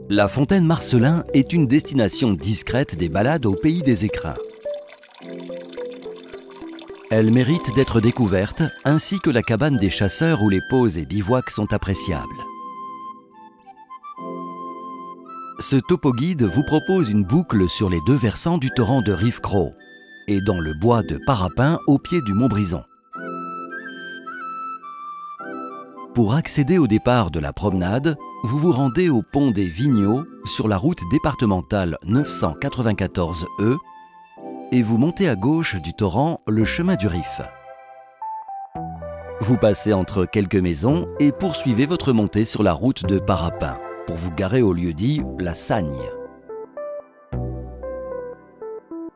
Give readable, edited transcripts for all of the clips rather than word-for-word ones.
La fontaine Marcellin est une destination discrète des balades au pays des écrins. Elle mérite d'être découverte, ainsi que la cabane des chasseurs où les pauses et bivouacs sont appréciables. Ce topo-guide vous propose une boucle sur les deux versants du torrent de Rivecros et dans le bois de Parapin au pied du Mont Brison. Pour accéder au départ de la promenade, vous vous rendez au pont des Vigneaux sur la route départementale 994E et vous montez à gauche du torrent le chemin du Rif. Vous passez entre quelques maisons et poursuivez votre montée sur la route de Parapin pour vous garer au lieu-dit La Sagne.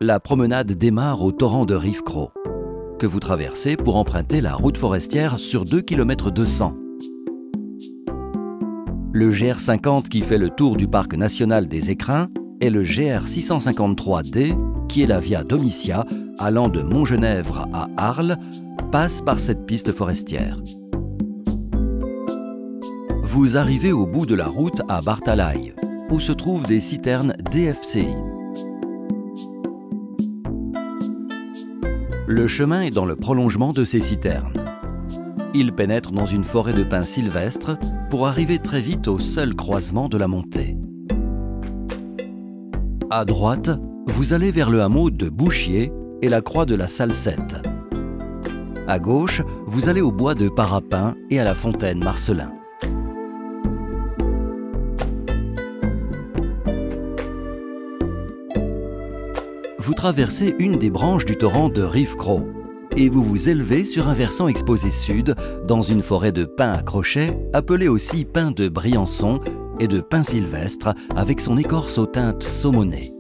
La promenade démarre au torrent de Rivecros, que vous traversez pour emprunter la route forestière sur 2,2 km. Le GR50 qui fait le tour du parc national des Écrins et le GR653D, qui est la Via Domitia allant de Montgenèvre à Arles, passe par cette piste forestière. Vous arrivez au bout de la route à Bartalaï, où se trouvent des citernes DFCI. Le chemin est dans le prolongement de ces citernes. Il pénètre dans une forêt de pins sylvestres pour arriver très vite au seul croisement de la montée. À droite, vous allez vers le hameau de Bouchier et la croix de la Salsette. À gauche, vous allez au bois de Parapin et à la fontaine Marcellin. Vous traversez une des branches du torrent de Rivecros et vous vous élevez sur un versant exposé sud dans une forêt de pins à crochets appelée aussi pin de Briançon et de pin sylvestre avec son écorce aux teintes saumonées.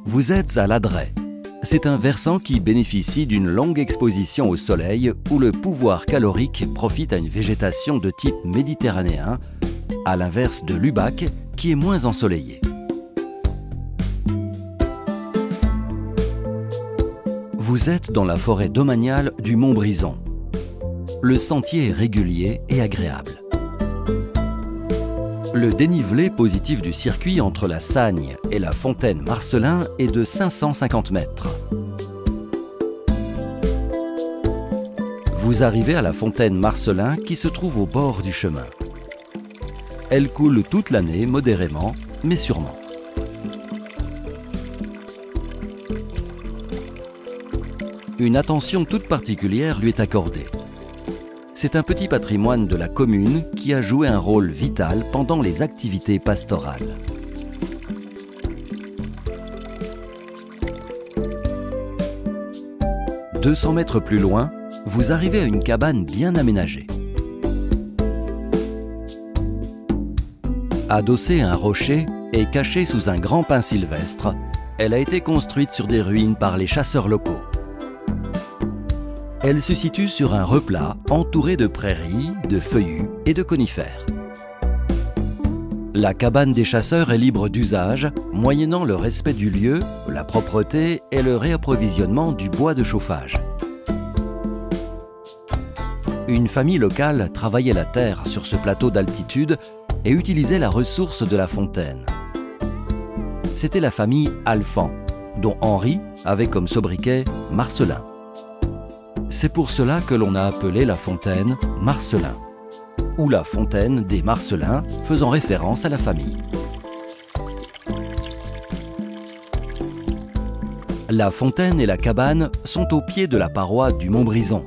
Vous êtes à Ladret. C'est un versant qui bénéficie d'une longue exposition au soleil où le pouvoir calorique profite à une végétation de type méditerranéen, à l'inverse de Lubac qui est moins ensoleillé. Vous êtes dans la forêt domaniale du Mont Brison. Le sentier est régulier et agréable. Le dénivelé positif du circuit entre la Sagne et la fontaine Marcellin est de 550 mètres. Vous arrivez à la fontaine Marcellin qui se trouve au bord du chemin. Elle coule toute l'année modérément, mais sûrement. Une attention toute particulière lui est accordée. C'est un petit patrimoine de la commune qui a joué un rôle vital pendant les activités pastorales. « 200 mètres plus loin, vous arrivez à une cabane bien aménagée. Adossée à un rocher et cachée sous un grand pin sylvestre, elle a été construite sur des ruines par les chasseurs locaux. Elle se situe sur un replat entouré de prairies, de feuillus et de conifères. La cabane des chasseurs est libre d'usage, moyennant le respect du lieu, la propreté et le réapprovisionnement du bois de chauffage. Une famille locale travaillait la terre sur ce plateau d'altitude et utilisait la ressource de la fontaine. C'était la famille Alphand, dont Henri avait comme sobriquet Marcellin. C'est pour cela que l'on a appelé la fontaine Marcellin, ou la fontaine des Marcellins, faisant référence à la famille. La fontaine et la cabane sont au pied de la paroi du Mont Brison.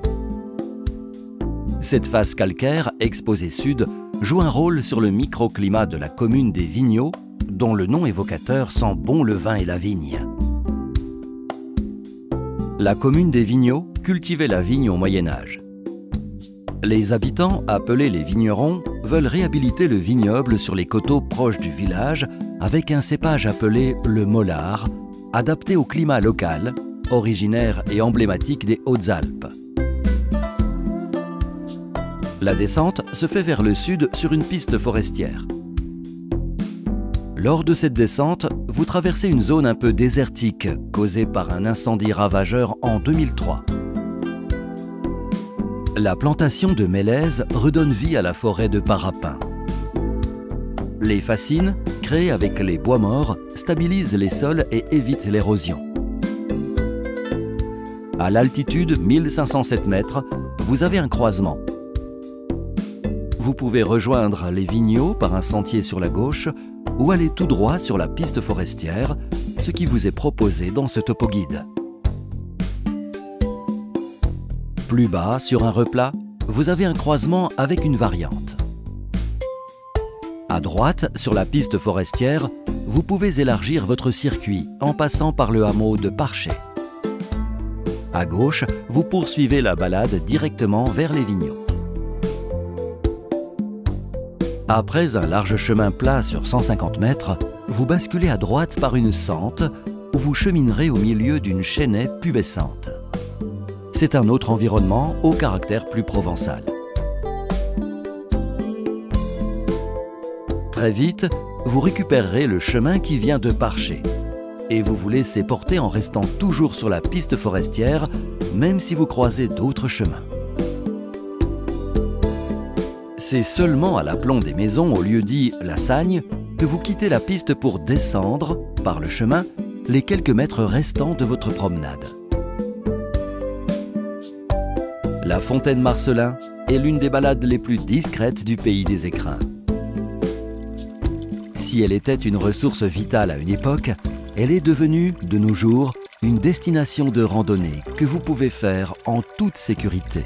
Cette face calcaire, exposée sud, joue un rôle sur le microclimat de la commune des Vigneaux, dont le nom évocateur sent bon le vin et la vigne. La commune des Vigneaux cultivait la vigne au Moyen-Âge. Les habitants, appelés les vignerons, veulent réhabiliter le vignoble sur les coteaux proches du village avec un cépage appelé le Mollard, adapté au climat local, originaire et emblématique des Hautes-Alpes. La descente se fait vers le sud sur une piste forestière. Lors de cette descente, vous traversez une zone un peu désertique causée par un incendie ravageur en 2003. La plantation de mélèzes redonne vie à la forêt de Parapin. Les fascines, créées avec les bois morts, stabilisent les sols et évitent l'érosion. À l'altitude 1507 mètres, vous avez un croisement. Vous pouvez rejoindre les Vigneaux par un sentier sur la gauche ou aller tout droit sur la piste forestière, ce qui vous est proposé dans ce topo-guide. Plus bas, sur un replat, vous avez un croisement avec une variante. À droite, sur la piste forestière, vous pouvez élargir votre circuit en passant par le hameau de Parchet. À gauche, vous poursuivez la balade directement vers les Vigneaux. Après un large chemin plat sur 150 mètres, vous basculez à droite par une sente où vous cheminerez au milieu d'une chênaie pubescente. C'est un autre environnement au caractère plus provençal. Très vite, vous récupérerez le chemin qui vient de Parchet et vous vous laissez porter en restant toujours sur la piste forestière, même si vous croisez d'autres chemins. C'est seulement à l'aplomb des maisons au lieu-dit La Sagne que vous quittez la piste pour descendre, par le chemin, les quelques mètres restants de votre promenade. La fontaine Marcellin est l'une des balades les plus discrètes du pays des écrins. Si elle était une ressource vitale à une époque, elle est devenue, de nos jours, une destination de randonnée que vous pouvez faire en toute sécurité.